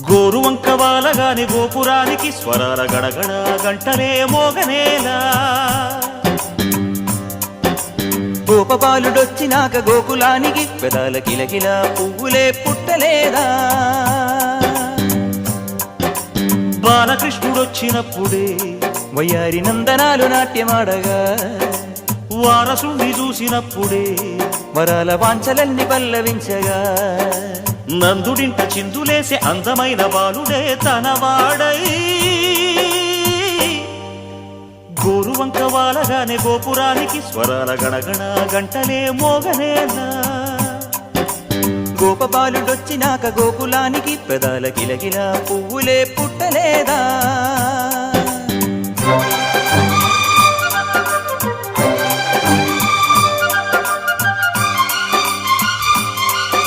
గోరువంక వాలగాని గోపురానికి స్వరాల గడగడ గంటలే మోగనేలా గోపబాలుడొచ్చినాక గోకులానికి పెదాల కిలకిల పువ్వులే పుట్టలేదా బాలకృష్ణుడొచ్చినప్పుడే వయ్యారి నందనాలు నాట్యమాడగా వారసుని చూసినప్పుడే వరాల వాంఛలన్నీ పల్లవించగా నందుడింట చిందులేసే అందమైన బాలుడే తనవాడై గోరువంక వాలగానే గోపురానికి స్వరాల గణగణ గంటలే మోగనేలా గోపబాలుడొచ్చినాక గోకులానికి పెదాల కిలకిల పువ్వులే పుట్టలేదా